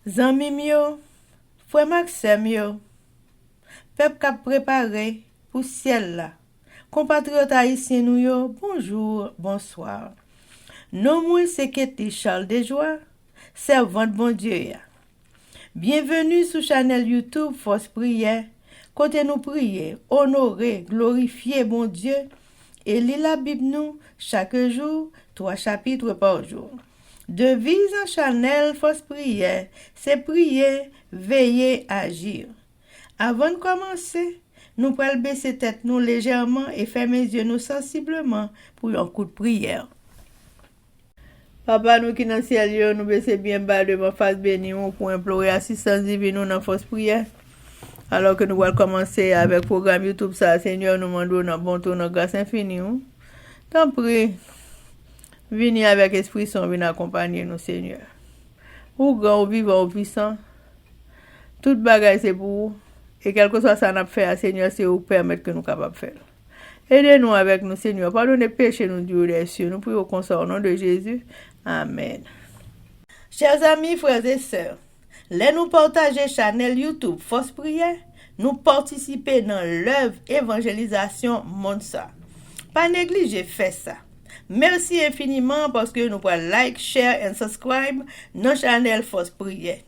Zanmim yo, frère Maxime yo, peuple k'ap préparé pour ciel là. Compatriotes haïtiens nous yo, bonjour, bonsoir. Non moi c'est Ketty Charles Desjoie, servante bon Dieu ya. Bienvenue sur channel YouTube Force Prière, côté nous prier, honorer, glorifier bon Dieu et lire la Bible nous chaque jour, 3 chapitres par jour. Devise en channel Force Prière, c'est prier, veiller, agir. Avant de commencer, nous pouvons baisser tête nous légèrement et fermer les yeux nous sensiblement pour un coup de prière. Papa nous qui dans le ciel, nous baisser bien bas devant face béni pour implorer assistance divine dans la force prière. Alors que nous allons commencer avec le programme YouTube, ça, Seigneur, nous demandons dans bon tour, dans grâce infinie. T'en prie, venez avec Esprit Saint, venez accompagner nous, Seigneur. Ou grand, ou vivant, ou puissant, toute bagaille c'est pour vous. Et quel que soit ça n'a fait, Seigneur, c'est vous permettre que nous capables de faire. Aidez-nous avec nous, Seigneur. Pardonnez péché nous, Dieu des cieux. Nous prions comme ça au nom de Jésus. Amen. Chers amis, frères et sœurs, les nous partager channel YouTube Force Prière, nous participer dans l'œuvre évangélisation monde ça. Pas négliger faire ça. Merci infiniment parce que nous pouvons like, share et subscribe dans channel Force Prière.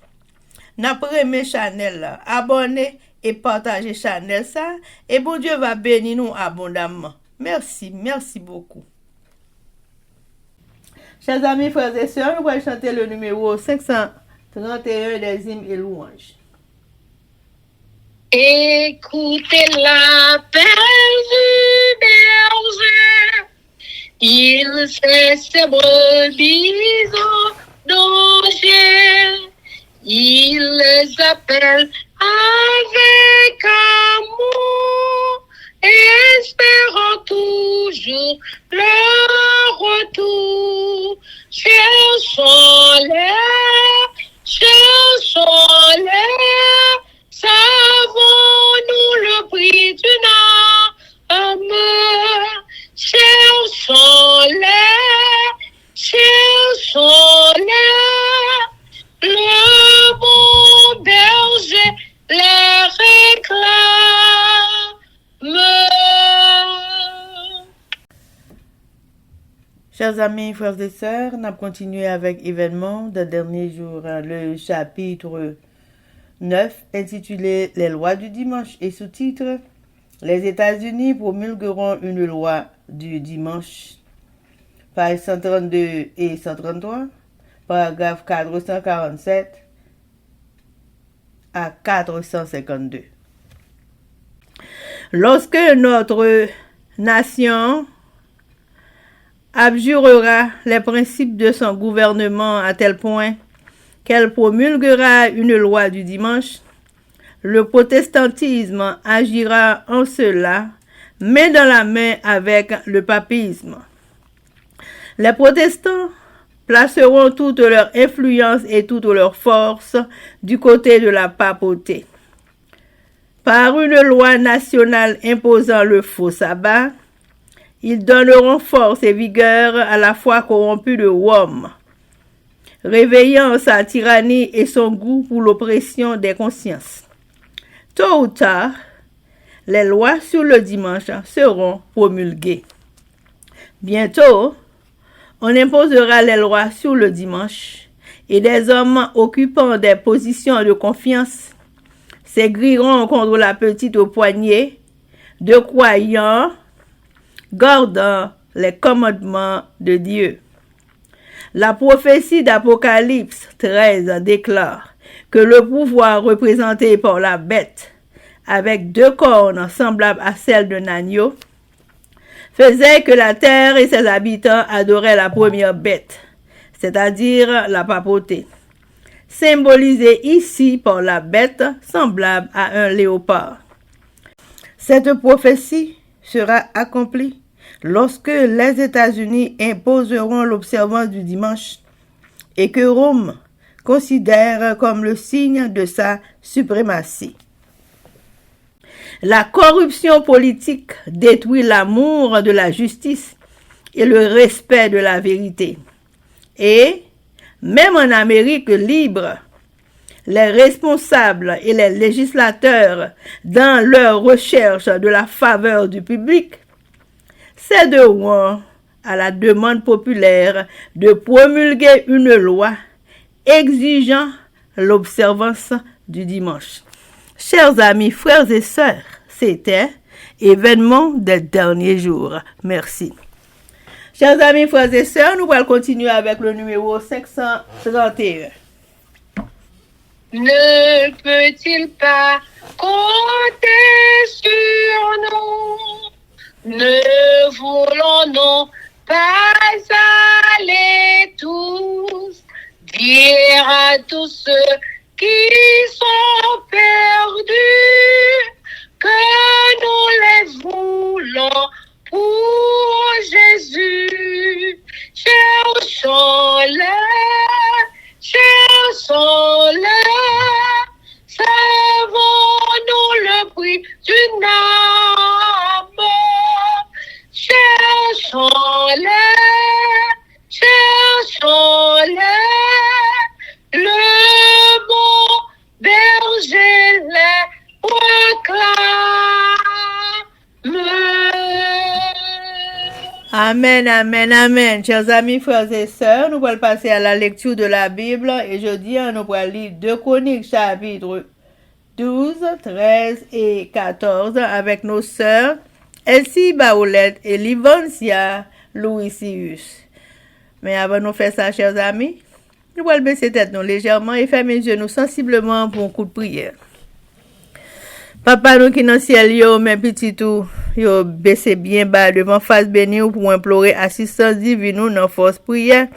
N'après mes channel là, abonnez et partagez channel ça et bon Dieu va bénir nous abondamment. Merci beaucoup. Chers amis, frères et sœurs, nous allons chanter le numéro 531 des hymnes et louanges. Écoutez l'appel du berger, il sait ses brebis en danger, il les appelle avec amour, espérant toujours leur retour. Cherchons-les, savons-nous le prix d'une âme? Cherchons-les, le bon berger les réclame. Chers amis, frères et sœurs, nous continuons avec événements de dernier jour, le chapitre 9, intitulé Les lois du dimanche et sous-titre Les États-Unis promulgueront une loi du dimanche. Pages 132 et 133, paragraphe 447 à 452. Lorsque notre nation abjurera les principes de son gouvernement à tel point qu'elle promulguera une loi du dimanche, le protestantisme agira en cela, main dans la main avec le papisme. Les protestants placeront toute leur influence et toute leur force du côté de la papauté. Par une loi nationale imposant le faux sabbat, ils donneront force et vigueur à la foi corrompue de Rome, réveillant sa tyrannie et son goût pour l'oppression des consciences. Tôt ou tard, les lois sur le dimanche seront promulguées. Bientôt, on imposera les lois sur le dimanche et des hommes occupant des positions de confiance s'aigriront contre la petite au poignet de croyants gardant les commandements de Dieu. La prophétie d'Apocalypse 13 déclare que le pouvoir représenté par la bête, avec 2 cornes semblables à celles d'un agneau, faisait que la terre et ses habitants adoraient la première bête, c'est-à-dire la papauté, symbolisée ici par la bête semblable à un léopard. Cette prophétie sera accomplie lorsque les États-Unis imposeront l'observance du dimanche et que Rome considère comme le signe de sa suprématie. La corruption politique détruit l'amour de la justice et le respect de la vérité. Et, même en Amérique libre, les responsables et les législateurs dans leur recherche de la faveur du public, c'est devoir à la demande populaire de promulguer une loi exigeant l'observance du dimanche. Chers amis, frères et sœurs, c'était événement des derniers jours. Merci. Chers amis, frères et sœurs, nous allons continuer avec le numéro 531. Ne peut-il pas compter sur nous? Ne voulons-nous pas aller tous dire à tous ceux qui sont perdus que nous les voulons pour Jésus? Cherchons-le, savons-nous le prix d'une âme? Cherchons-le, le bon berger les proclame. Amen, amen, amen. Chers amis, frères et sœurs, nous allons passer à la lecture de la Bible et jeudi, nous allons lire 2 Chroniques, chapitre 12, 13 et 14 avec nos sœurs Elsie Baoulette et Livancia Louisius. Mais avant de faire ça, chers amis, nous allons baisser tête nous légèrement et fermer les yeux nous sensiblement pour un coup de prière. Papa nous qui dans le ciel, yo, mes petits tout, yo, baissez bien bas devant face béni pour implorer assistance divine nous dans force prière.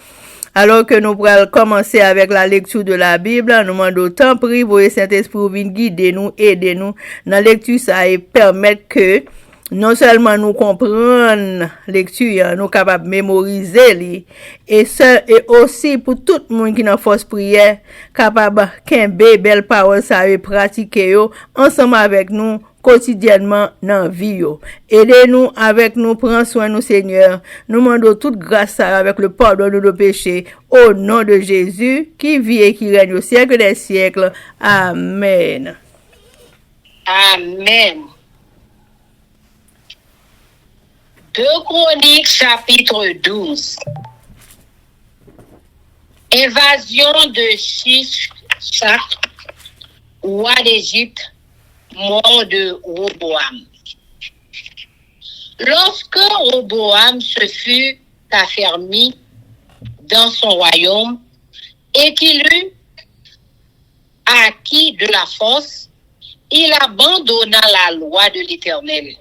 Alors que nous allons commencer avec la lecture de la Bible, nous demandons tant prier, voyez Saint-Esprit vienne guider nous, aider nous dans la lecture ça et permettre que non seulement nous comprendre lecture, nous capables de mémoriser et aussi pour tout le monde qui dans force prière capable qu'embe belle parole ça et pratiquer yo ensemble avec nous quotidiennement dans vie yo. Aidez-nous avec nous, prends soin nous Seigneur. Nous demandons toute grâce avec le pardon de nos péchés au nom de Jésus qui vit et qui règne au siècle des siècles. Amen. Amen. 2 Chroniques, chapitre 12. Invasion de Shishak, roi d'Égypte, mort de Roboam. Lorsque Roboam se fut affermi dans son royaume et qu'il eut acquis de la force, il abandonna la loi de l'Éternel.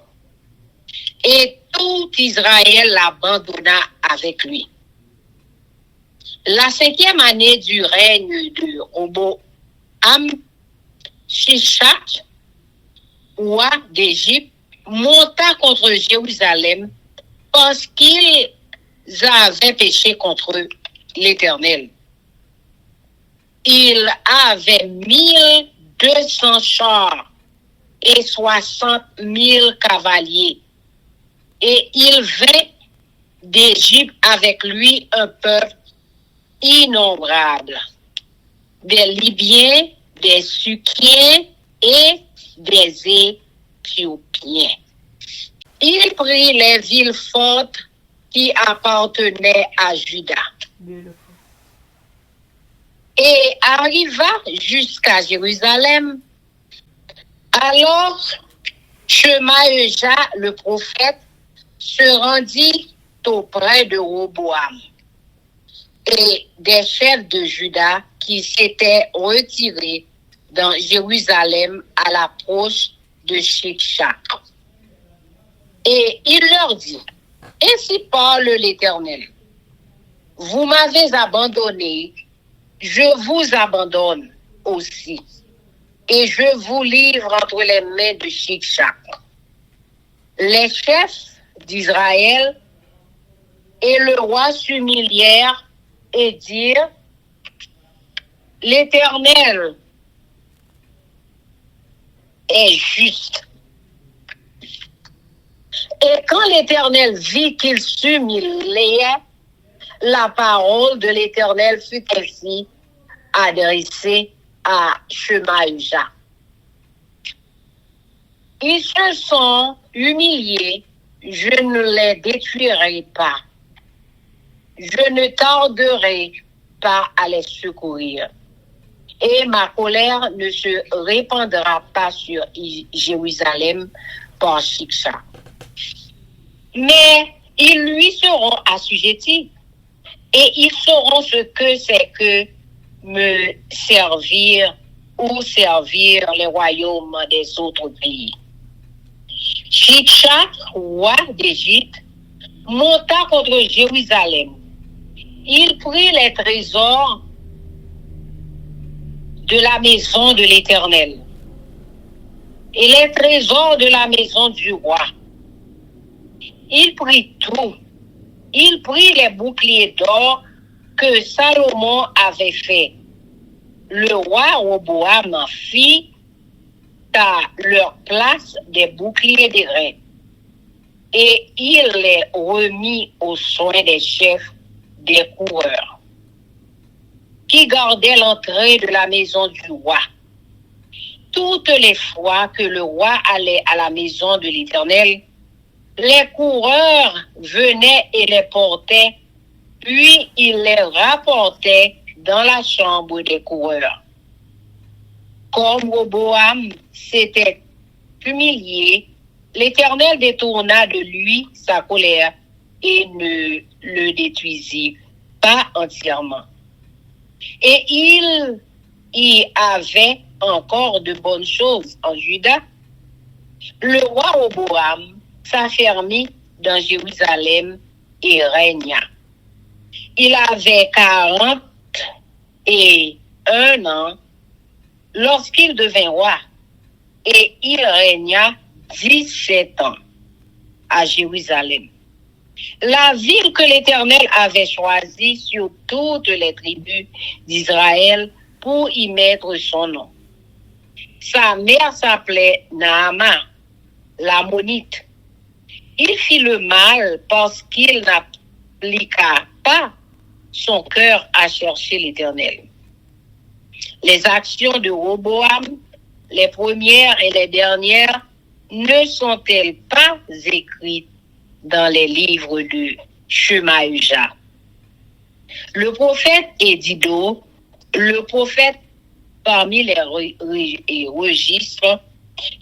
Et tout Israël l'abandonna avec lui. La 5e année du règne de Roboam, Shishak, roi d'Égypte, monta contre Jérusalem parce qu'ils avaient péché contre l'Éternel. Il avait 1200 chars et 60 000 cavaliers. Et il vint d'Égypte avec lui un peuple innombrable, des Libyens, des Sukiens et des Éthiopiens. Il prit les villes fortes qui appartenaient à Juda et arriva jusqu'à Jérusalem. Alors, Shemaïja, le prophète, se rendit auprès de Roboam et des chefs de Juda qui s'étaient retirés dans Jérusalem à l'approche de Shishak. Et il leur dit, ainsi parle l'Éternel, vous m'avez abandonné, je vous abandonne aussi, et je vous livre entre les mains de Shishak. Les chefs d'Israël et le roi s'humilièrent et dirent, l'Éternel est juste. Et quand l'Éternel vit qu'il s'humiliait, la parole de l'Éternel fut ainsi adressée à Shemaïja. Ils se sont humiliés, je ne les détruirai pas. Je ne tarderai pas à les secourir. Et ma colère ne se répandra pas sur Jérusalem par Shiksha. Mais ils lui seront assujettis et ils sauront ce que c'est que me servir ou servir les royaumes des autres pays. Shiksha, roi d'Égypte, monta contre Jérusalem. Il prit les trésors de la maison de l'Éternel et les trésors de la maison du roi. Il prit tout. Il prit les boucliers d'or que Salomon avait fait. Le roi Roboam fit à leur place des boucliers d'airain et il les remit aux soins des chefs des coureurs qui gardaient l'entrée de la maison du roi. Toutes les fois que le roi allait à la maison de l'Éternel, les coureurs venaient et les portaient, puis il les rapportait dans la chambre des coureurs. Comme Roboam s'était humilié, l'Éternel détourna de lui sa colère et ne le détruisit pas entièrement. Et il y avait encore de bonnes choses en Juda. Le roi Roboam s'affermit dans Jérusalem et régna. Il avait 41 ans lorsqu'il devint roi et il régna 17 ans à Jérusalem, la ville que l'Éternel avait choisie sur toutes les tribus d'Israël pour y mettre son nom. Sa mère s'appelait Naama, l'Ammonite. Il fit le mal parce qu'il n'appliqua pas son cœur à chercher l'Éternel. Les actions de Roboam, les premières et les dernières, ne sont-elles pas écrites dans les livres de Shemaïja? Le prophète Édido, le prophète parmi les registres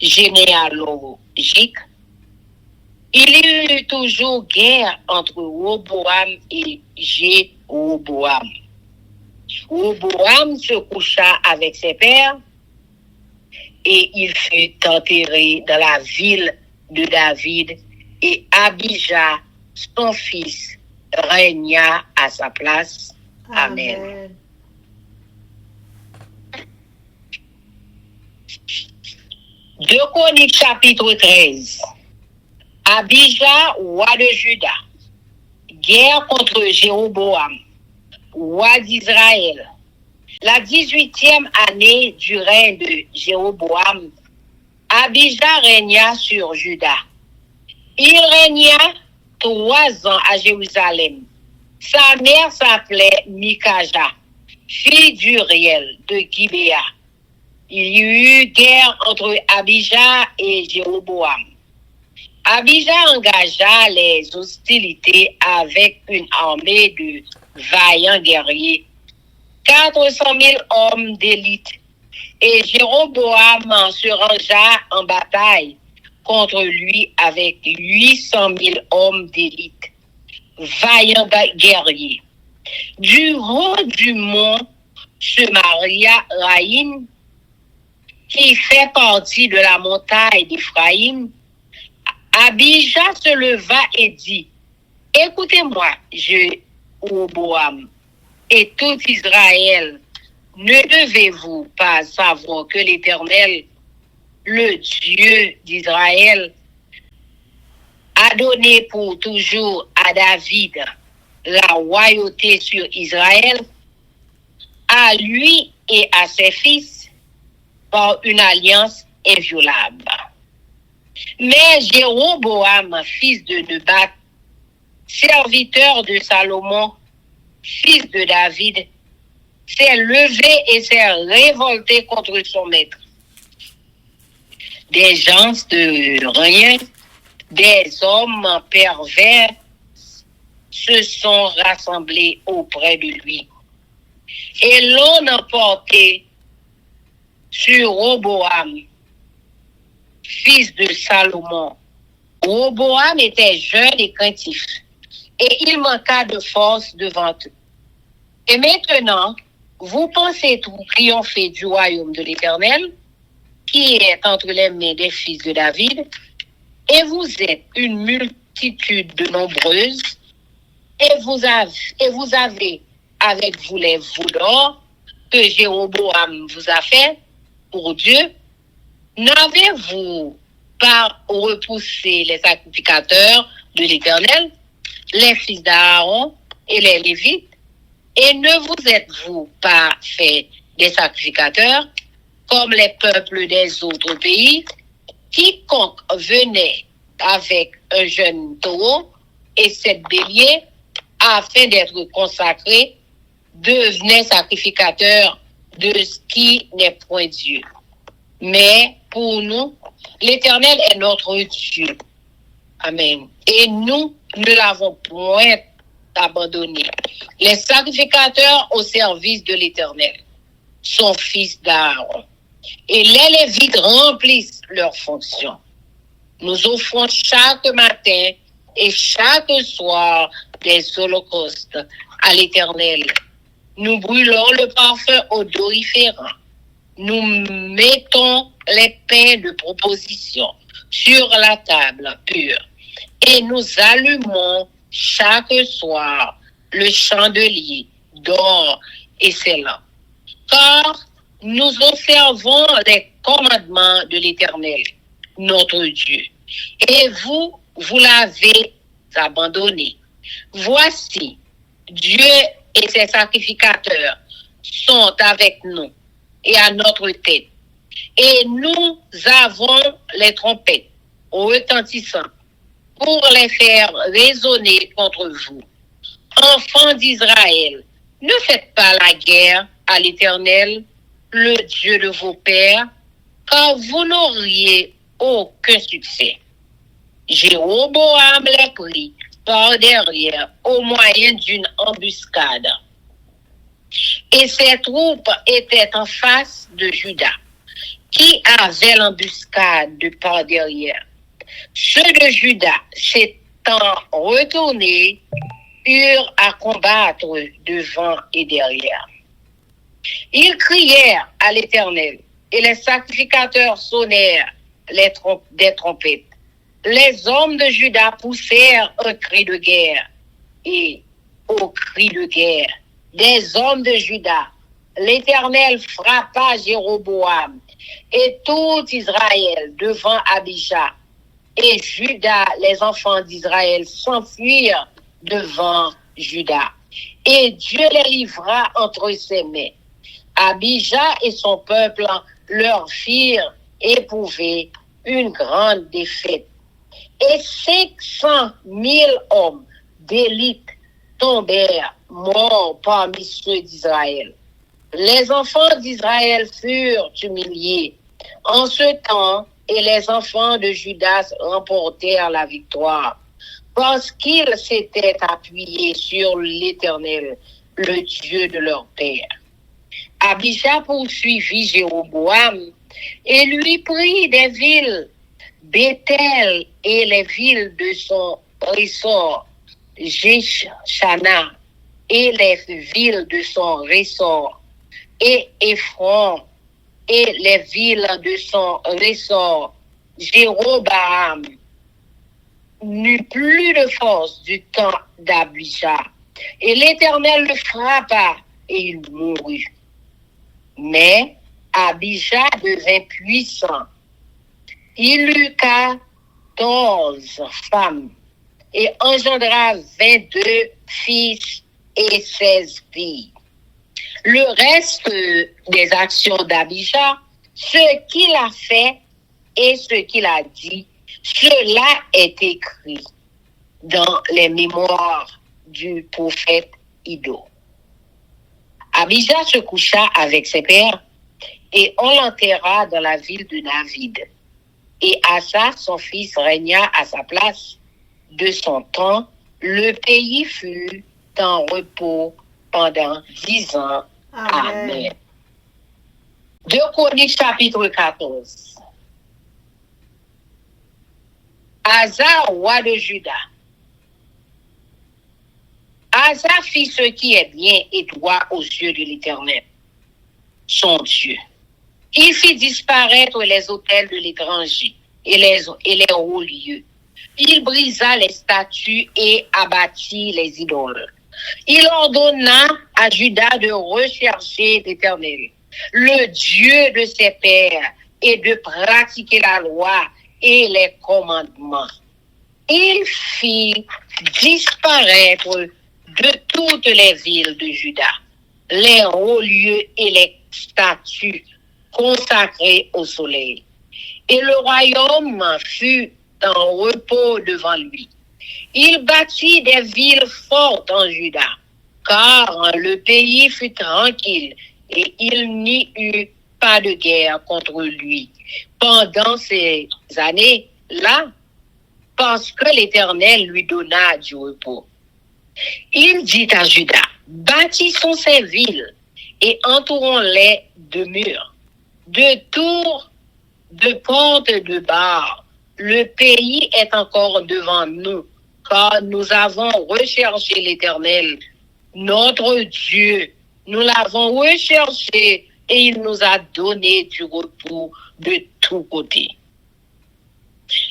généalogiques, il y eut toujours guerre entre Roboam et Jéroboam. Roboam se coucha avec ses pères et il fut enterré dans la ville de David et Abijah, son fils, régna à sa place. Amen. 2 Chroniques chapitre 13. Abijah, roi de Juda. Guerre contre Jéroboam, roi d'Israël. La 18e année du règne de Jéroboam, Abijah régna sur Juda. Il régna 3 ans à Jérusalem. Sa mère s'appelait Mikaja, fille d'Uriel de Gibéa. Il y eut guerre entre Abijah et Jéroboam. Abijah engagea les hostilités avec une armée de vaillants guerriers, 400 000 hommes d'élite, et Jéroboam se rangea en bataille contre lui avec 800 000 hommes d'élite, vaillants guerriers. Du haut du mont Semaria Raïm, qui fait partie de la montagne d'Éphraïm, Abijah se leva et dit: écoutez-moi, Jéroboam et tout Israël, ne devez-vous pas savoir que l'Éternel, le Dieu d'Israël, a donné pour toujours à David la royauté sur Israël, à lui et à ses fils, par une alliance inviolable. Mais Jéroboam, fils de Nebat, serviteur de Salomon, fils de David, s'est levé et s'est révolté contre son maître. Des gens de rien, des hommes pervers se sont rassemblés auprès de lui. Et l'on a porté sur Roboam, fils de Salomon. Roboam était jeune et craintif, et il manqua de force devant eux. Et maintenant, vous pensez triompher du royaume de l'Éternel, qui est entre les mains des fils de David, et vous êtes une multitude nombreuse, et vous avez avec vous les veaux d'or que Jéroboam vous a fait pour Dieu. N'avez-vous pas repoussé les sacrificateurs de l'Éternel, les fils d'Aaron et les Lévites, et ne vous êtes-vous pas fait des sacrificateurs comme les peuples des autres pays? Quiconque venait avec un jeune taureau et 7 béliers afin d'être consacré devenait sacrificateur de ce qui n'est point Dieu. Mais pour nous, l'Éternel est notre Dieu. Amen. Et nous ne l'avons point abandonné. Les sacrificateurs au service de l'Éternel sont fils d'Aaron. Et les Lévites remplissent leurs fonctions. Nous offrons chaque matin et chaque soir des holocaustes à l'Éternel. Nous brûlons le parfum odoriférant. Nous mettons les pains de proposition sur la table pure et nous allumons chaque soir le chandelier d'or et scellant. Car nous observons les commandements de l'Éternel, notre Dieu. Et vous l'avez abandonné. Voici, Dieu et ses sacrificateurs sont avec nous et à notre tête. Et nous avons les trompettes retentissantes pour les faire résonner contre vous. Enfants d'Israël, ne faites pas la guerre à l'Éternel, le Dieu de vos pères, car vous n'auriez aucun succès. Jéroboam les prit par derrière au moyen d'une embuscade. Et ses troupes étaient en face de Juda, qui avait l'embuscade de par derrière. Ceux de Juda, s'étant retournés, eurent à combattre devant et derrière. Ils crièrent à l'Éternel, et les sacrificateurs sonnèrent des trompettes. Les hommes de Juda poussèrent un cri de guerre, et au cri de guerre des hommes de Juda, l'Éternel frappa Jéroboam et tout Israël devant Abija. Et Juda, les enfants d'Israël, s'enfuirent devant Juda. Et Dieu les livra entre ses mains. Abija et son peuple leur firent éprouver une grande défaite. Et 500 000 hommes d'élite tombèrent morts parmi ceux d'Israël. Les enfants d'Israël furent humiliés en ce temps et les enfants de Judas remportèrent la victoire parce qu'ils s'étaient appuyés sur l'Éternel, le Dieu de leur père. Abija poursuivit Jéroboam et lui prit des villes, Bethel et les villes de son ressort, Jeshana et les villes de son ressort, et Ephron et les villes de son ressort. Jéroboam n'eut plus de force du temps d'Abija, et l'Éternel le frappa et il mourut. Mais Abija devint puissant. Il eut 14 femmes et engendra 22 fils et 16 filles. Le reste des actions d'Abija, ce qu'il a fait et ce qu'il a dit, cela est écrit dans les mémoires du prophète Iddo. Abijah se coucha avec ses pères et on l'enterra dans la ville de David. Et Asa, son fils, régna à sa place. De son temps, le pays fut en repos pendant 10 ans. Amen. 2 Chroniques chapitre 14. Asa, roi de Juda. Asa fit ce qui est bien et droit aux yeux de l'Éternel, son Dieu. Il fit disparaître les autels de l'étranger et les hauts lieux. Il brisa les statues et abattit les idoles. Il ordonna à Juda de rechercher l'Éternel, le Dieu de ses pères, et de pratiquer la loi et les commandements. Il fit disparaître de toutes les villes de Juda les hauts lieux et les statues consacrées au soleil. Et le royaume fut en repos devant lui. Il bâtit des villes fortes en Juda, car le pays fut tranquille et il n'y eut pas de guerre contre lui pendant ces années-là, parce que l'Éternel lui donna du repos. Il dit à Juda, bâtissons ces villes et entourons-les de murs, de tours, de portes, de barres. Le pays est encore devant nous, car nous avons recherché l'Éternel, notre Dieu. Nous l'avons recherché et il nous a donné du repos de tous côtés.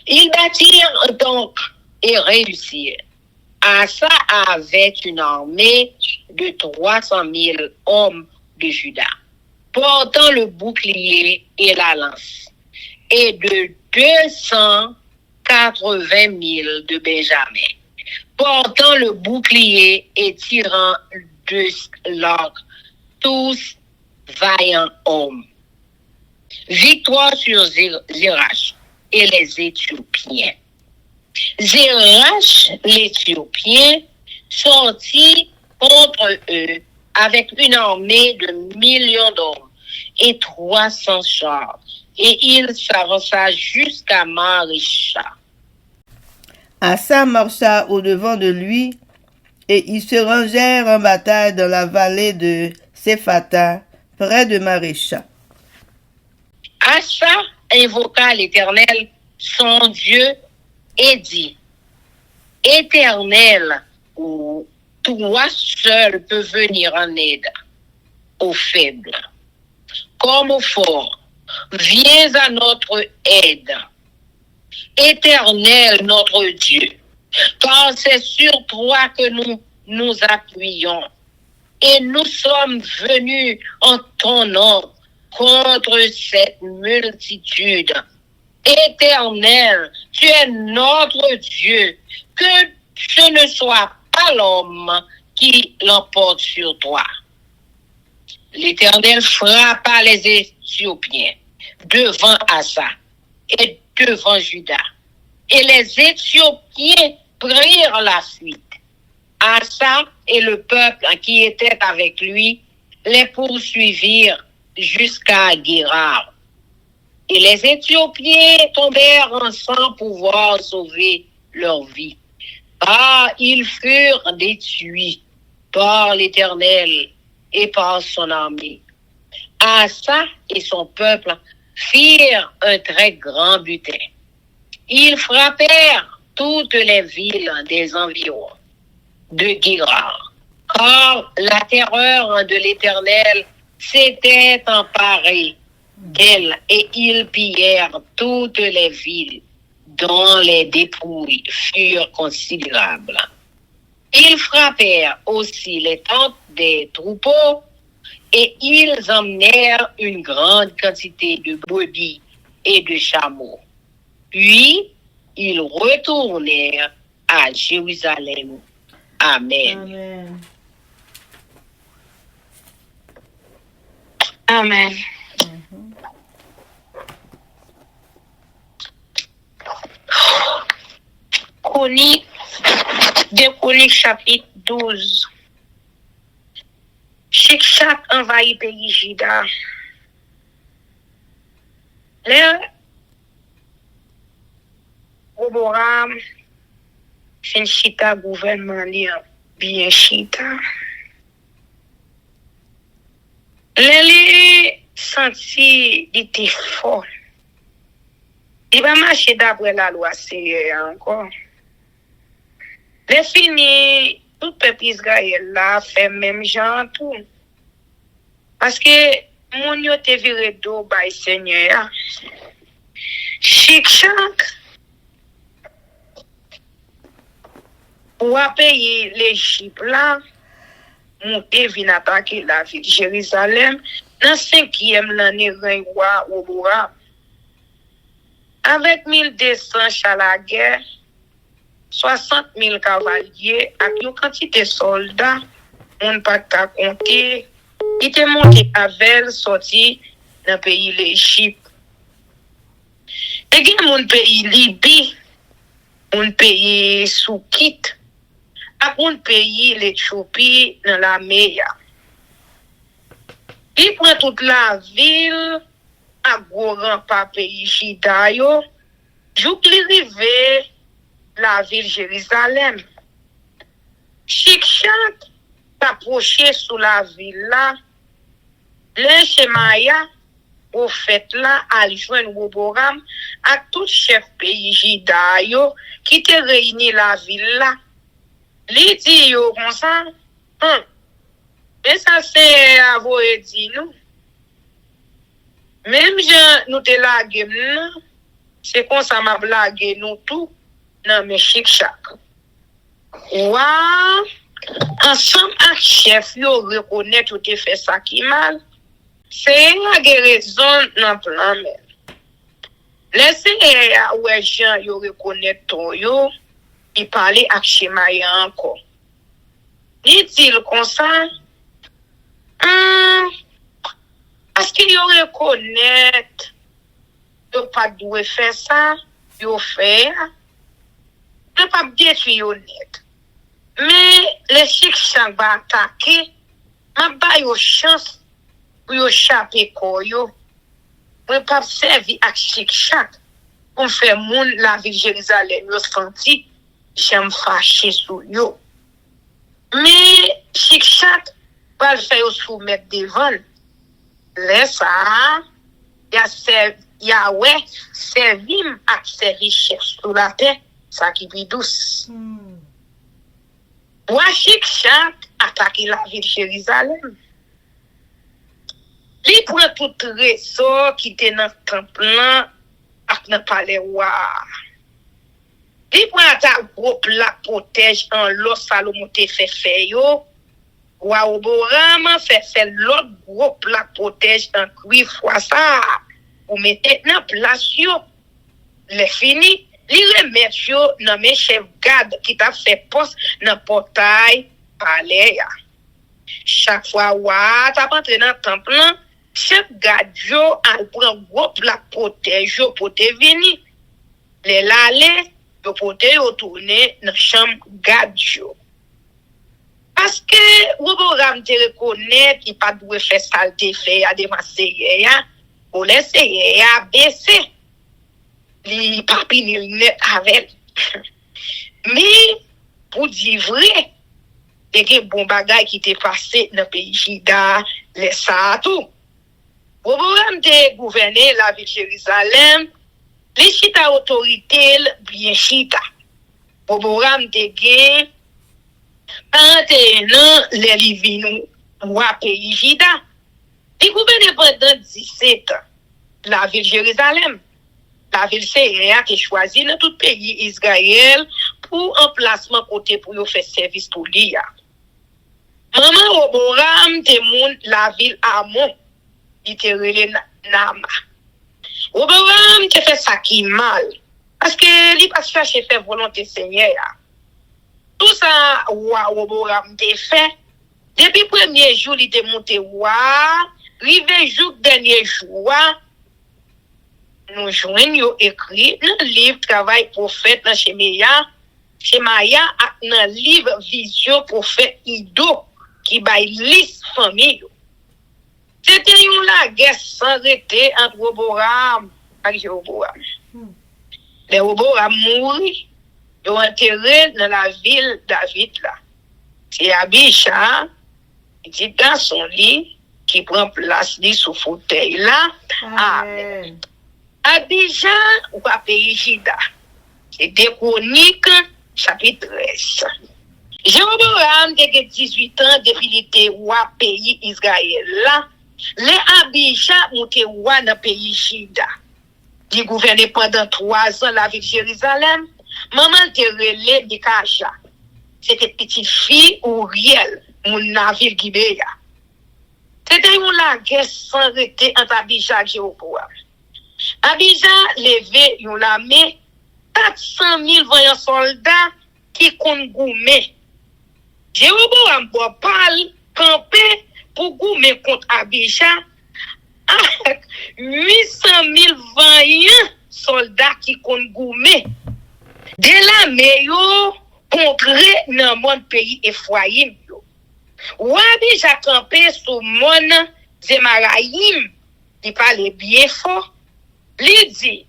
Ils bâtirent donc et réussirent. Asa avait une armée de 300 000 hommes de Juda, portant le bouclier et la lance, et de 280 000 de Benjamin, portant le bouclier et tirant de l'arc, tous vaillants hommes. Victoire sur Zérach et les Éthiopiens. Zérach, l'Éthiopien, sortit contre eux avec une armée de millions d'hommes et 300 chars, et il s'avança jusqu'à Marisha. Asa marcha au-devant de lui, et ils se rangèrent en bataille dans la vallée de Séphata, près de Marisha. Asa invoqua l'Éternel, son Dieu, et dit, Éternel, toi seul peux venir en aide aux faibles, comme aux forts. Viens à notre aide. Éternel, notre Dieu, car c'est sur toi que nous nous appuyons. Et nous sommes venus en ton nom contre cette multitude. Éternel, tu es notre Dieu, que ce ne soit pas l'homme qui l'emporte sur toi. L'Éternel frappa les Éthiopiens devant Asa et devant Juda. Et les Éthiopiens prirent la fuite. Asa et le peuple qui était avec lui les poursuivirent jusqu'à Guérar. Et les Éthiopiens tombèrent sans pouvoir sauver leur vie. Ah, ils furent détruits par l'Éternel et par son armée. Asa et son peuple firent un très grand butin. Ils frappèrent toutes les villes des environs de Guérar, car la terreur de l'Éternel s'était emparée d'elle et ils pillèrent toutes les villes dont les dépouilles furent considérables. Ils frappèrent aussi les tentes des troupeaux et ils emmenèrent une grande quantité de brebis et de chameaux. Puis, ils retournèrent à Jérusalem. Amen. Amen. Chronique, 2 Chroniques chapitre 12. Shikshak envahit pays Juda. Là, Roboram fin chita gouvernement li bien chita. Là, senti il était fort. Il va marcher d'après la loi c'est encore. Les fini tout peuple Israël là fait même genre tout. Parce que mon yo te viré do by Seigneur. Shikshak ou a payer l'Égypte là, monter vient attaquer la ville de Jérusalem dans 5e l'année roi Roboram. Avec 1200 chars à la guerre, 60 000 cavaliers, avec une quantité de soldats, on ne peut pas compter. Il était monté avec sorti dans le pays l'Égypte. Et il y a mon pays Libye, mon pays Soukit, et mon pays l'Éthiopie dans la mer. Il prend toute la ville à Goran par pays Jidayo, j'oublie arriver la ville Jérusalem. Shikshak approché sous la ville là, le Shemaya, prophète là, a joindre Roboram à tout chef pays Jidayo qui te réuni la ville là. Li dit yo comme ça, mais ça c'est à vous dit nous. Même je nous te lagué, c'est comme ça m'a blagué nous tout dans mes Shikshak. Ouah, ensemble avec chef yo reconnaître ou te fait ça qui mal. C'est la guérison dans plan même. Laissez ouais gens yo reconnaître ton yo, il parlait avec Shemaya encore. Dit-il comme ça, parce qu'il y reconnaît, il pas doué faire ça, il fait, il pas détruire net. Mais les Shikshak va attaquer, m'a pas eu chance pour échapper quoi yo. On pas servir à Shikshak pour faire moun la ville de Jérusalem yo senti j'aime fâché sur yo. Mais Shikshak va le faire soumettre devant. Laisse ça, Yahweh servim ak servi chef sur la terre, ça qui est douce. Shikshak attaque la ville de Jérusalem. Li prend tout trésor qui était dans le temple ak dans le palais roi. Li prend ta gros plat protège en l'eau Salomon te fait yo. Roi Roboram fait l'autre gros plat protège en cuivre fois ça. Ou mettez dans place yo. Le fini, li remet yo dans mes chef garde qui t'a fait poste dans portail palais ya. Chaque fois wa t'a rentré dans temple, chef garde yo al prend gros plat protège yo pour te venir. Les lalé yo pour te retourner dans chambre garde yo. Parce que Roboram te reconnaît qu'il pas doué faire saleté fait à démasser ya pour laisser ya baisser li papi ni net avec mais pour dire vrai des bon bagay qui t'est passé dans pays Juda les ça tout Roboram te gouverner la ville de Jérusalem les chita autorité bien chita Roboram te gain 41 ans les livins roi pays Juda il gouverne pendant 17 ans la ville de Jérusalem. La ville Seigneur qui choisi dans tout pays Israël pour emplacement côté pour yo faire service pour lui. Maman Roboram te moun la ville Amon, il te relé Nama. Roboram te fait ça qui mal parce que li pas chercher faire volonté Seigneur. Tout ça Roboram te fait depuis premier jour il te monté roi, rivé jour dernier jour nous joignons écrit dans le livre travail prophète dans Shemaya dans le livre vision prophète Ido qui bail liste famille. C'était la guerre sans arrêter entre Roboram et Jéroboam. Les Roboram mourent, ils ont enterré dans la ville David là. C'est Abisha, petit garçon lui, qui prend place lui sous fauteuil là. Amen. Abisha ou pas pays Jida. C'est des chroniques chapitre 13. Jéroboam a 18 ans depuis qu'il était roi pays Israël là. Les Abisha monté roi dans le pays Jida. Il gouvernait pendant 3 ans la ville de Jérusalem. Maman te relève de Kacha. C'était petite fille Uriel, mon navire Gibéa. C'était la guerre sans arrêter entre Abisha et Jéroboam. Abisha levait une armée 400 000 voyants soldats qui comptent gourmet. Jéroboam parle camper pour gourmet contre Abisha avec 800 000 voyants soldats qui comptent gourmet. De l'armée contre dans mon pays Ephraïm. Abisha campé sous mon Zemaraïm. Il parle bien fort. Il dit,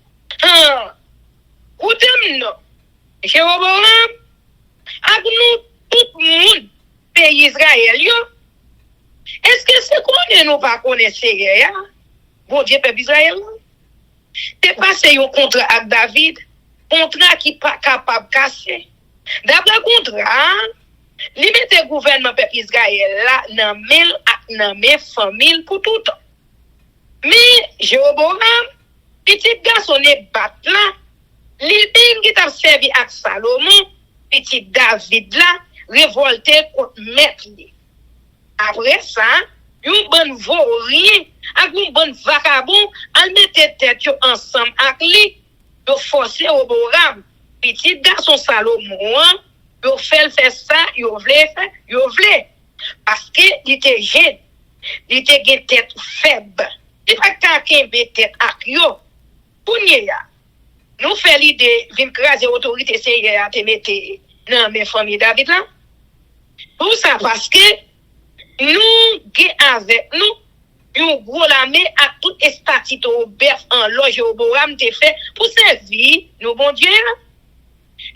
écoutez-moi, Jéroboam, avec nous, tout le monde, pays Israël, est-ce que c'est qu'on ne pas connaître, bon Dieu, peuple Israël? T'es passé un contrat avec David, contrat qui n'est pas capable de casser. D'après le contrat, il mettait le gouvernement peuple Israël là, dans mes familles pour tout le temps. Mais Jéroboam, petit garçon est battu là, l'idée qui t'a servi à Salomon, petit David là, révolté contre maître. Après ça, une bonne vaurien, avec une bonne vagabond, elle mettait tête ensemble avec lui, pour forcer Jéroboam, petit garçon Salomon, pour faire ça, il voulait faire, il voulait. Parce qu'il était jeune, il était une tête faible. Il n'y a pas quelqu'un qui tête avec lui. Nous faisons l'idée de craser l'autorité Seigneur à te mettre dans mes familles David là. Pour ça, parce que nous avons avec nous un gros lamé à toute estatite au berf en loge au Boram te fait pour servir nous bon Dieu.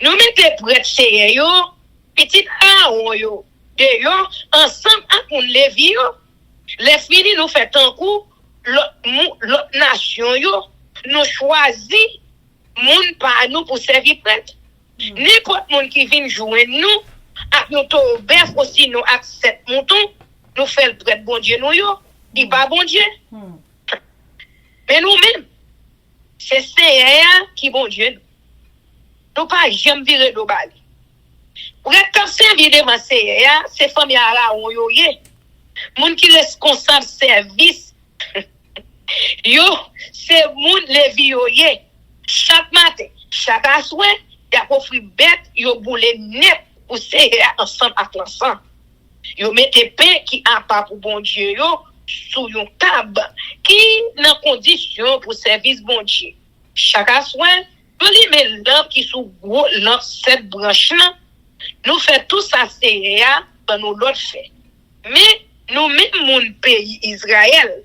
Nous mettons prêt Seigneur, petit Aaron yo, de yo, ensemble avec les Lévi les fini nous fait un coup l'autre nation yo. Nous choisissons moun par nous pour servir prêtre. N'importe monde qui vient joindre nous, avec nous au bœuf aussi, nous avec 7 moutons, nous faisons le prêtre bon Dieu nous yo, il pas bon Dieu. Mais nous-mêmes, c'est Seigneur qui bon Dieu. Nous pas jamais virer de bali. Pour être servir devant Seigneur, c'est famille à la on yo yé. Moun qui responsable service. Yo, c'est moun levi yo ye. Chaque matin, chaque soir, y a offri bête, yo boule net pour serrer ensemble avec l'ensemble. Yo mette pain qui a pas pour bon Dieu yo sous yon table qui dans condition pour service bon Dieu. Chaque soir, yo li met lampe qui sous gros lampe 7 branches là. Nous fait tout ça serrer dans nous l'autre fait. Mais nous même mon pays Israël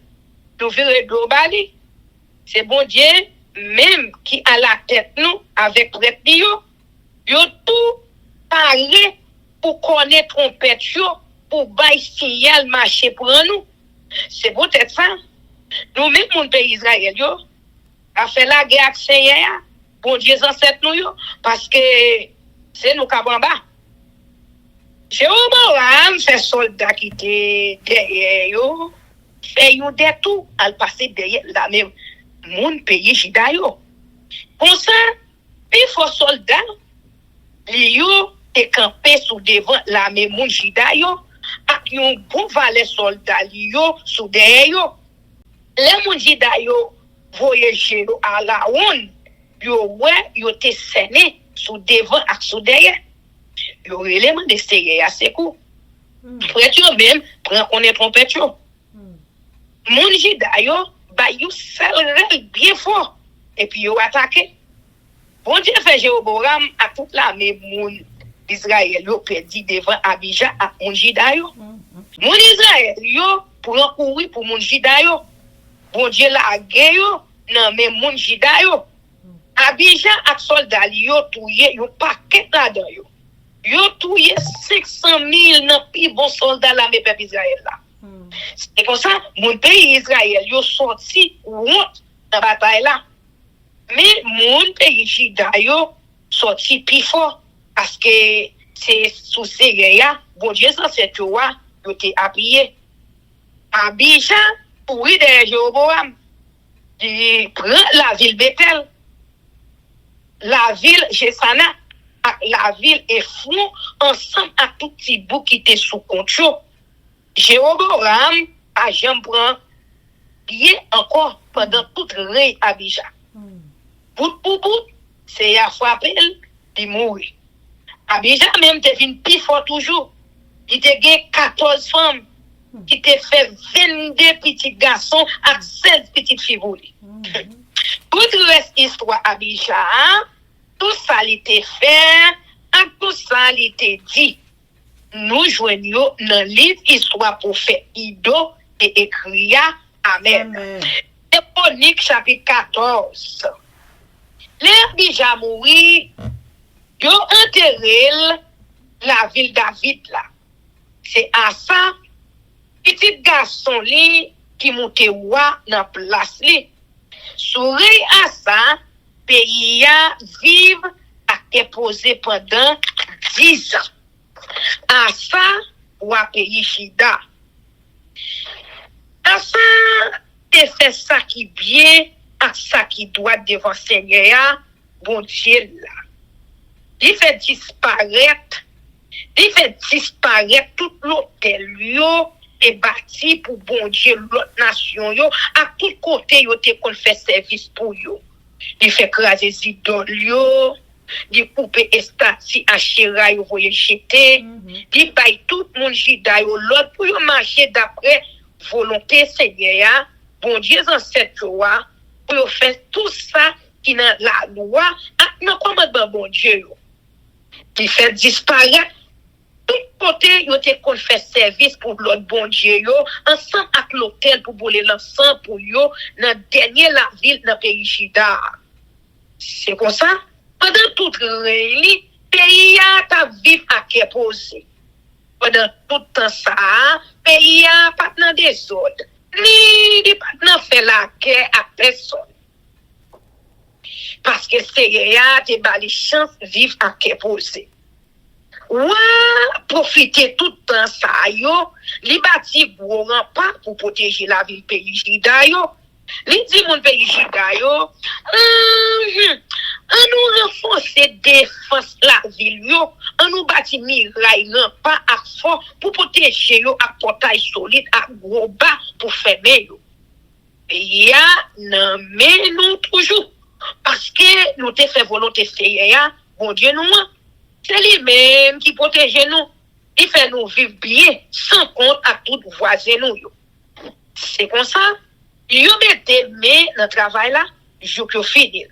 nous verrons globali. C'est bon Dieu, même qui a la tête nous, avec prêtre yo tout parlé pour connaître trompette yo, pour bailler signal marché pour nous. C'est peut-être ça. Nous même mon pays Israël yo a fait la guerre avec Seigneur, bon Dieu ancêtre nous yo, parce que c'est nous kabamba. Jéroboam fait soldat qui était derrière yo. Fait yon de tout al passer derrière la même mon pays Jida yo. Pour ça, il faut soldat li yo te camper sous devant la même mon Jida yo ak yon bon valet soldat li yo sous derrière yo. Les mon Jida yo voyager à la on yo ouais yo te séné sous devant ak sous derrière. Yo élément de serrer à ses coups. Prêtre yo même prend connaître trompette yo. Mon Jida yo ba yo sel bien fort et puis yo attaqué. Bon Dieu fait Jéroboam à toute l'armée moun Israël yo perdu devant Abijah à mon Jida yo. Mon Israël, yo, pour courir pour mon Jida yo. Bon Dieu la guerre yo, nan men mon Jida yo. Abidjan ak soldat yo touye, yo paquet là-dedans yo. Yo touye 500,000 nan pi bon soldat la me peuple Israël là. C'est pour ça, mon pays Israël, yo sorti honte dans bataille là. Mais mon pays Jida yo sorti plus fort parce que c'est sous ces guerres, bon Dieu sans cette loi, yo te appuyé. Abidjan, oui, de Jéroboam, il prend la ville Bethel, la ville Jessana, la ville Ephron, ensemble à tout petit bout qui était sous contrôle. Jéroboam a jamais pris pied encore pendant toute règne Abidjan. Bout pour bout, c'est à frapper, il mourit. Abidjan même te vient plus fort toujours. Il te gagne 14 femmes. Qui te fait 22 petits garçons avec 16 petites filles. Toute reste histoire Abidjan, tout ça l'était fait, tout ça l'était dit. Nous joignons dans le livre Histoire pour faire Ido et écrit Amen. Éponique chapitre 14. L'Abidjan mourit, yo enterré la ville David là. C'est à ça. Petit garçon li qui monte wa dans place li. Souri à ça, pays a vive a déposé pendant 10 ans. À ça, wa pays Chida. À ça, te fait ça qui bien, à ça qui doit devant Seigneur, bon Dieu là. Il fait disparaître tout l'hôtel yo et bâti pour bon Dieu l'autre nation yo à tout côté yo te kon fait service pour yo. Il fait craser idoles yo, il coupe estati à Chira yo voye jeter, il baille tout monde Jida yo l'autre pour yo marcher d'après volonté Seigneur, bon Dieu en cette loi pour yo faire tout ça qui dans la loi, dans commandement bon Dieu yo. Il fait disparaître tout côté yo te kon fait service pour l'autre bon Dieu yo ensemble avec l'hôtel pour boler l'ensemble pour yo dans dernier la ville dans pays Chida. C'est comme ça pendant toute règne pays a ta vivre à qui posé. Pendant tout temps ça pays a pas dans désordre ni pas dans faire la guerre à personne. Parce que Seigneur te ba les chance vivre à qui posé. Ouais, profiter tout le temps ça yo, li bâti gros rempart pour protéger la ville pays Jida yo. Li di mon pays Jida yo, on nous renforcer défense la ville yo, on nous bâti muraille rempart à fort pour protéger yo à portail solide à gros bas pour fermer yo. Et ya nan mais nous toujours parce que nous te fait volonté Seigneur, bon Dieu nous. C'est lui-même qui protège nous. Il fait nous vivre bien, sans compte à tout voisin nous. C'est comme ça. Yo mette mais dans le travail là, je peux finir.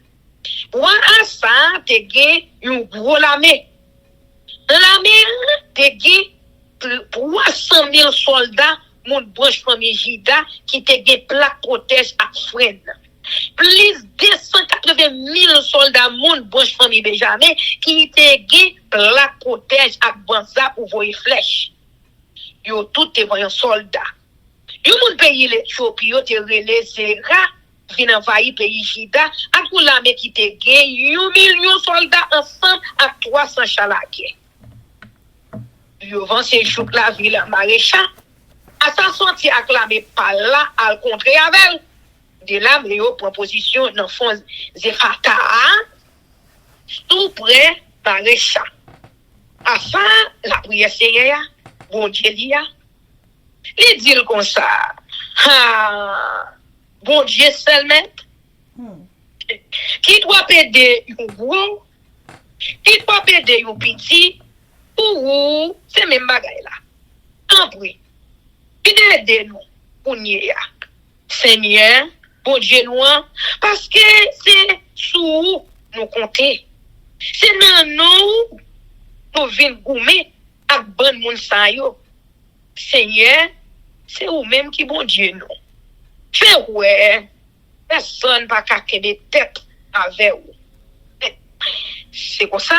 Pour ça, te gen un gros lamé. Dans l'armée, te gen 300,000 soldats, mon branche famille Jida, qui te gen plaque protège à freine. Plus 280,000 soldats moun branche famille Benjamin qui te gen plaque protège ak banza pour voyer flèche. Yo tout te voyant soldat. Yo moun pays l'Éthiopie yo te relé Zera vin envahir pays Jida ak ou l'armée qui te gen 1 million soldats ensemble ak 300 chalaké. Yo vend se chouk la ville maréchal. A sa sorti ak l'armée par là al contre avec de là mais yo proposition dans fond Zefata tout près maréchal. Afin la prière Seigneur bon Dieu liya il dit comme ça bon Dieu seulement qui doit aider un gros qui doit aider un petit ou c'est même bagaille là en pri qui doit aider nous pour nier Seigneur bon Dieu nous parce que c'est sous nous compter c'est dans nous pour venir goumer ak bon moun sa yo. Seigneur, c'est vous-même qui bon Dieu nous. Fait ouais, personne pas qu'à des têtes avec vous. C'est comme ça.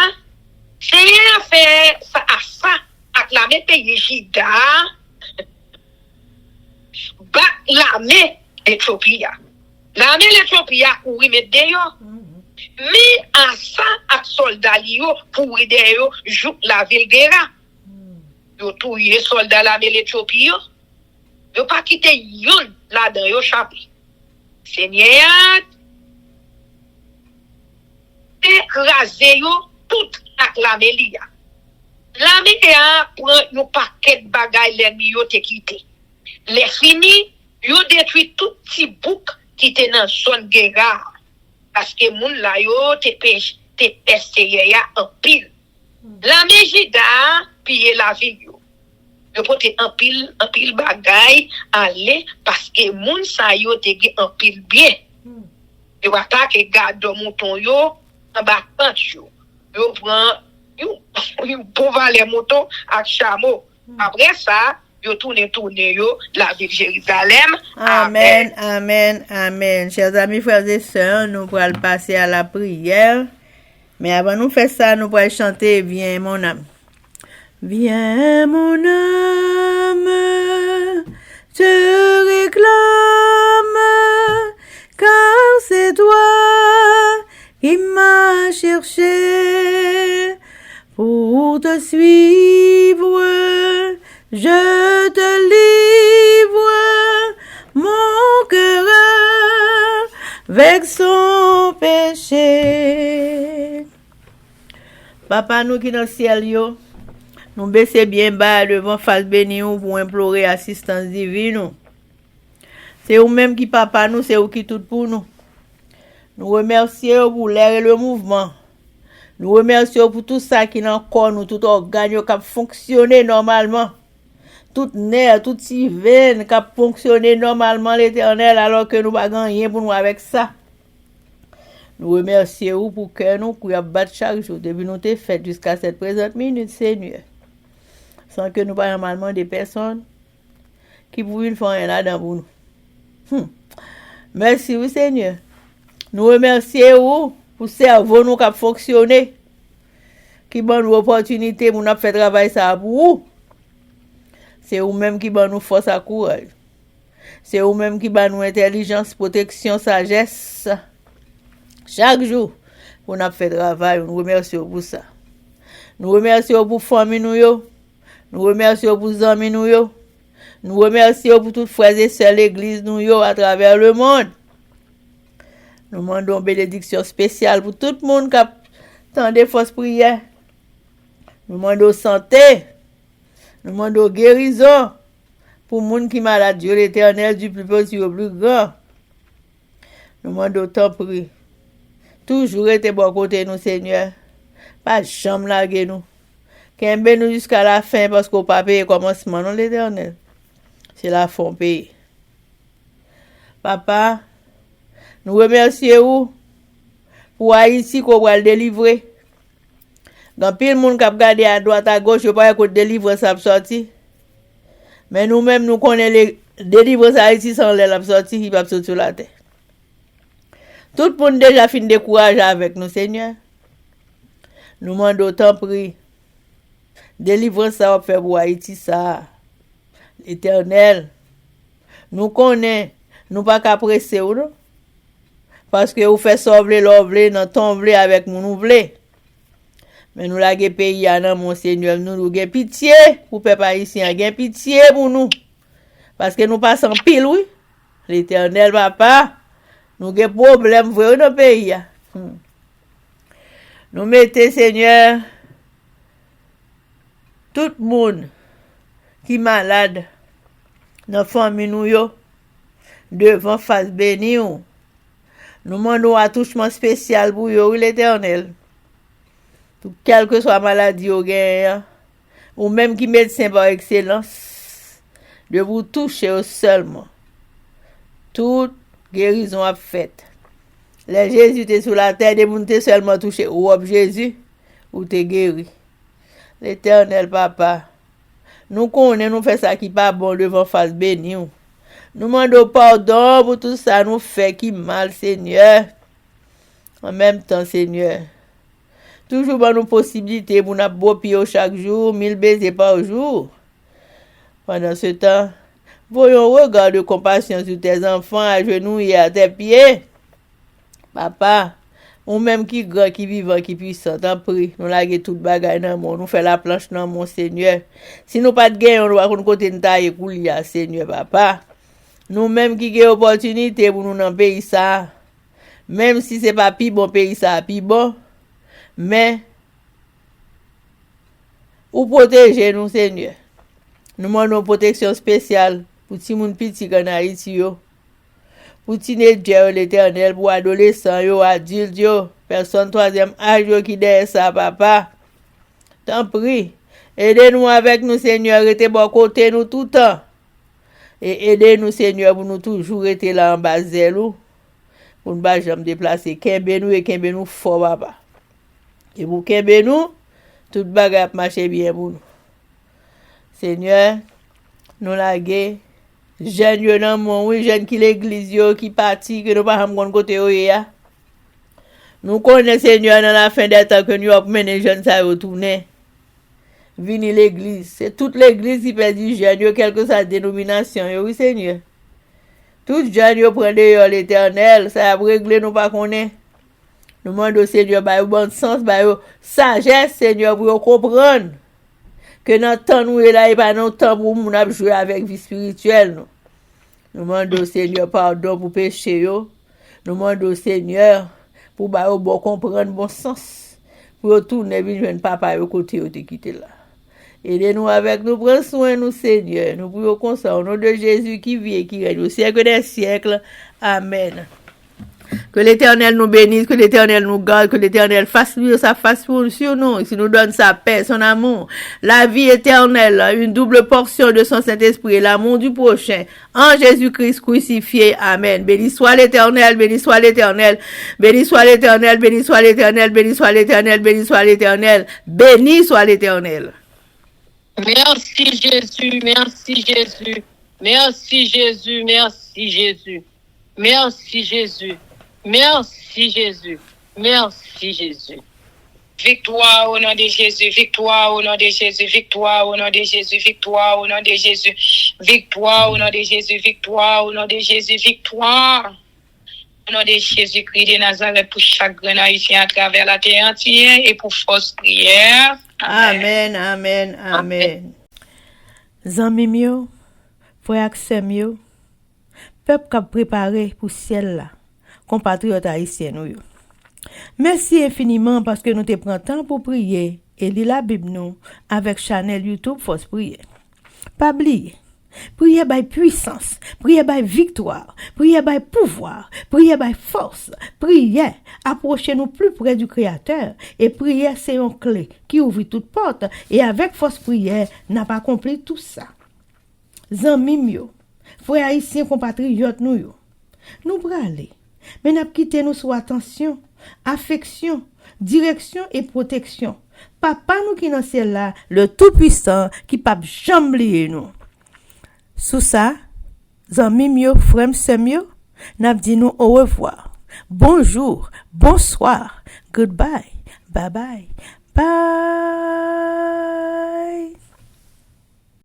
Seigneur fait ça à ça, acclamer pays Jida, bat l'armée d'Éthiopie. L'armée d'Éthiopie a couru mettre d'ailleurs. Mais à ça, à soldats pour aider joue la ville guerre. Yo touye soldats l'armée d'Éthiopie. Yo pas quitté yon là-dedans yo chappé. Seigneur, écrasé yo tout ak l'armée liya. L'armée a prend yon paquet de bagaille l'ennemi yo te quitté. Les fini, yo détruit tout petit bouc qui était dans zone guerre. Parce que moun la yo te peste ya en pile. L'armée Jida pille la ville yo. Yo pote en pile bagay aller parce que moun sa yo te gen en pile bien. Yo attaque garde mouton yo en battant yo. Yo prend yo pour valer mouton avec chameau. Après ça, yo tourne yo la ville Jérusalem. Amen, amen, amen. Chers amis, frères et sœurs, nous pourrons passer à la prière. Mais avant nous faire ça, nous pourrons chanter Viens mon âme. Viens mon âme, te réclame, car c'est toi qui m'as cherché pour te suivre. Je te livre mon cœur avec son péché. Papa nous qui dans le ciel yo, nous baisser bien bas devant face béni pour implorer assistance divine. C'est vous-même qui papa nous, c'est vous qui tout pour nous. Nous remercions pour l'air et le mouvement. Nous remercions pour tout ça qui dans corps nous, tout organe qui a fonctionné normalement. Tout nerf, tout si veine qui a fonctionné normalement l'Éternel alors que nous n'avons rien pour nous avec ça. Nous remercions pour que nous puissions battre chaque jour depuis nous t'ai fait jusqu'à cette présente minute, Seigneur. Sans que nous parlions normalement des personnes qui pouvaient faire rien là-dedans pour nous. Merci, oui, Seigneur. Nous remercions pour le cerveau nous qui a fonctionné, qui donne nous opportunité pour nous faire travail ça pour vous. C'est vous-même qui donne nous force à courage. C'est vous-même qui donne nous intelligence, protection, sagesse. Chaque jour, pour nous faire travail, nous remercions pour ça. Nous remercions pour la famille nous. Nous remercions pour les amis nous. Nous remercions pour toutes les frères et sœurs de l'église nous à travers le monde. Nous demandons une bénédiction spéciale pour tout le monde qui a tant de forces prières. Nous demandons santé. Nous demandons guérison pour les gens qui sont malades. Dieu l'Éternel du plus petit au plus grand. Nous demandons tant prix. Toujours été bon côté nous, Seigneur. Pas jamais larguer nous. Qu'un nous jusqu'à la fin parce qu'on pas payé commencement, non, l'Éternel. C'est la fin payée. Papa, nous remercions pour Haïti qu'on va le délivrer. Dans pile monde qui a regardé à droite à gauche, je pas que délivrer ça sorti. Mais nous-mêmes nous connaissons les délivrer ça Haïti sans les sorti, il va sortir sur la terre. Tout le monde déjà fin de courage avec nous, Seigneur. Nous demandons autant prix. Délivrer ça va faire pour Haïti ça. L'Éternel. Nous connaissons, nous pas qu'à presser ou non. Parce que vous faites sauver l'ouvre, dans ton vle avec nous voulez. Mais nous la pays à mon Seigneur, nous avons pitié pour peuple haïtien, gain pitié pour nous. Parce que nous passons pile, oui. L'Éternel papa, nous avons problème vrai dans le pays. Nous mettons, Seigneur, tout le monde qui est malade dans la famille nous devant face béni. Nous demandons un touchement spécial pour l'Éternel. Quelle que soit la maladie ou même qui médecin par excellence, de vous toucher seulement. Toute guérison a faite. Les Jésus était sur la terre, de vous seulement touché. Ou Jésus, ou t'es guéri. L'Éternel papa, Nous connaissons, nous faisons ça qui pas bon devant face béni. Nous demandons pardon pour tout ça, nous fait qui mal, Seigneur. En même temps, Seigneur. Toujours bon nous possibilité pour nous beau pied chaque jour, 1000 baisers par jour. Pendant ce temps, voyons regard de compassion sur tes enfants à genoux et à tes pieds. Papa, ou même qui grand, qui vivant, qui puissant, t'en prie, nous laguer toute bagaille dans le monde, nous fait la planche dans mon Seigneur. Si nous pas de gain, on doit qu'on côté de taille coulia, Seigneur, papa. Nous même qui avons opportunité pour nous dans le pays ça, même si c'est pas plus bon pays ça, plus bon, mais, ou protéger nous, Seigneur. Nous demandons protection spéciale pour tout le monde petit en Haïti, pour teenagers, l'Éternel, pour adolescents, adultes, personne troisième âge qui derrière ça, papa. T'en prie, aidez-nous avec nous, Seigneur, restez bon côté nous tout le temps. Et aidez-nous, Seigneur, pour nous toujours rester là en bas zèle, pour ne pas jamais déplacer. Kembe nous et kembe nous fort, papa. Et pour kembe nous, tout bagage marche bien pour nous. Seigneur, nous laguer. Jeune yo nan mon, oui, jeune qui l'église yo, qui parti, que nous pas ham côté yo ya. Nous connaissons Seigneur dans la fin des temps que nous avons mené jeunes ça retourner. Vini l'église. C'est toute l'église qui perdit jeune yo, quelle que soit la dénomination yo, oui Seigneur. Tout jeune yo prend de l'Éternel, ça a réglé nous pas connaît. Nous demandons au Seigneur, bah, bon sens, bah, sagesse, Seigneur, pour comprendre. Que notre temps nous est là et pas notre temps pour nous jouer avec vie spirituelle. Nous demandons au Seigneur pardon pour péché. Nous demandons au Seigneur pour bon comprendre bon sens. Pour retourner venir papa au côté où tu quitté là. Aidez-nous avec nous, prends soin nous Seigneur. Nous prions comme ça au nom de Jésus qui vit et qui règne au siècle des siècles. Amen. Que l'Éternel nous bénisse, que l'Éternel nous garde, que l'Éternel fasse lui sa face sur nous, qu'il nous donne sa paix, son amour, la vie éternelle, une double portion de son Saint-Esprit et l'amour du prochain. En Jésus-Christ crucifié. Amen. Béni soit l'Éternel, béni soit l'Éternel, béni soit l'Éternel, béni soit l'Éternel, béni soit l'Éternel, béni soit l'Éternel, béni soit l'Éternel. Merci Jésus, merci Jésus, merci Jésus, merci Jésus, merci Jésus. Merci Jésus. Merci Jésus. Victoire au nom de Jésus. Victoire au nom de Jésus. Victoire au nom de Jésus. Victoire au nom de Jésus. Victoire au nom de Jésus. Victoire au nom de Jésus. Victoire au nom de Jésus-Christ de Nazareth pour chaque grand haïtien à travers la terre entière et pour force prière. Amen. Amen. Amen. Zanmi mio, frère Axel peuple qui a préparé pour ciel là. Compatriotes haïtiens nous. Merci infiniment parce que nous te prenons temps pour prier et lire la Bible nous avec channel YouTube Force Prière. Pas oublier. Prière by puissance, prière by victoire, prière by pouvoir, prière by force, prière approchez-nous plus près du Créateur et prière c'est une clé qui ouvre toute porte et avec force prière n'a pas accompli tout ça. Zanmi mio, frères haïtiens compatriotes nous braler. Mais n'a quitté nous sous attention, affection, direction et protection. Papa nous qui dans ciel là, le tout-puissant qui pas jamais oublier nous. Sous ça, zanmi mio, frère semio, n'a dit nous au revoir. Bonjour, bonsoir, goodbye, bye bye, bye.